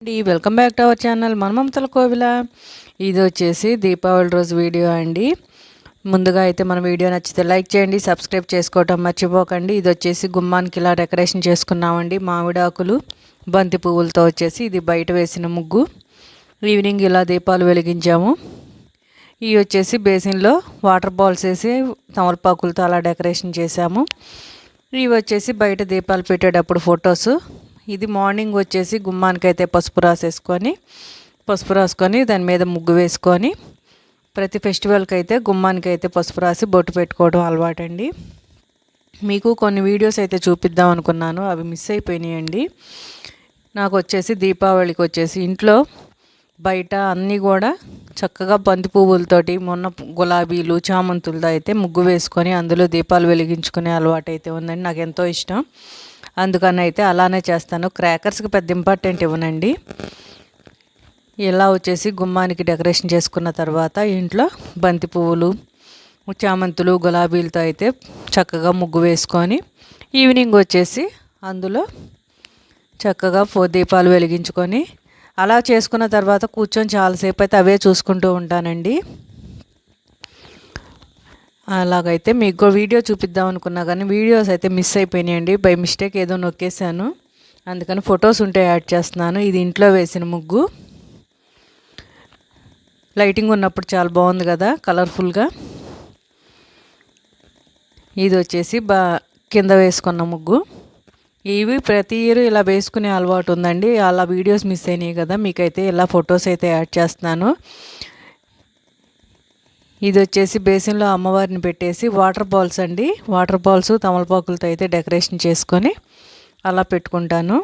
Welcome back to our channel మనమమతల కోవిల. ఇది వచ్చేసి దీపావళి రోజు వీడియో అండి. ముందుగా అయితే మన వీడియో నచ్చితే లైక్ చేయండి, సబ్స్క్రైబ్ చేసుకోవటం మర్చిపోకండి. ఇది వచ్చేసి గుమ్మానికి ఇలా డెకరేషన్ చేసుకున్నామండి. మామిడాకులు బంతి పువ్వులతో వచ్చేసి ఇది బయట వేసిన ముగ్గు. ఈవినింగ్ ఇలా దీపాలు వెలిగించాము. ఇవి వచ్చేసి బేసిన్లో వాటర్ బాల్స్ వేసి తమలపాకులతో అలా డెకరేషన్ చేసాము. ఇవి వచ్చేసి బయట దీపాలు పెట్టేటప్పుడు ఫొటోస్. ఇది మార్నింగ్ వచ్చేసి గుమ్మానికి అయితే పసుపు రాసుకొని దాని మీద ముగ్గు వేసుకొని ప్రతి ఫెస్టివల్కి అయితే గుమ్మానికి అయితే పసుపు రాసి బొట్టు పెట్టుకోవడం అలవాటండి. మీకు కొన్ని వీడియోస్ అయితే చూపిద్దాం అనుకున్నాను, అవి మిస్ అయిపోయినాయండి. నాకు వచ్చేసి దీపావళికి వచ్చేసి ఇంట్లో బయట అన్నీ కూడా చక్కగా బంతి పువ్వులతోటి మొన్న గులాబీలు చామంతులతో అయితే ముగ్గు వేసుకొని అందులో దీపాలు వెలిగించుకునే అలవాటు అయితే ఉందండి. నాకు ఎంతో ఇష్టం, అందుకని అయితే అలానే చేస్తాను. క్రాకర్స్కి పెద్ద ఇంపార్టెంట్ ఇవ్వనండి. ఇలా వచ్చేసి గుమ్మానికి డెకరేషన్ చేసుకున్న తర్వాత ఇంట్లో బంతి పువ్వులు చామంతులు గులాబీలతో అయితే చక్కగా ముగ్గు వేసుకొని ఈవినింగ్ వచ్చేసి అందులో చక్కగా దీపాలు వెలిగించుకొని అలా చేసుకున్న తర్వాత కూర్చొని చాలాసేపు అయితే అవే చూసుకుంటూ ఉంటానండి. అలాగైతే మీకు వీడియో చూపిద్దాం అనుకున్నా కానీ వీడియోస్ అయితే మిస్ అయిపోయినాయండి. బై మిస్టేక్ ఏదో నొక్కేసాను, అందుకని ఫొటోస్ ఉంటే యాడ్ చేస్తున్నాను. ఇది ఇంట్లో వేసిన ముగ్గు. లైటింగ్ ఉన్నప్పుడు చాలా బాగుంది కదా, కలర్ఫుల్గా. ఇది వచ్చేసి కింద వేసుకున్న ముగ్గు. ఇవి ప్రతి ఇయర్ ఇలా వేసుకునే అలవాటు ఉందండి. అలా వీడియోస్ మిస్ అయినాయి కదా, మీకైతే ఇలా ఫొటోస్ అయితే యాడ్ చేస్తున్నాను. ఇది వచ్చేసి బేసిన్లో అమ్మవారిని పెట్టేసి వాటర్ బాల్స్ అండి, వాటర్ బాల్స్ తమలపాకులతో అయితే డెకరేషన్ చేసుకొని అలా పెట్టుకుంటాను.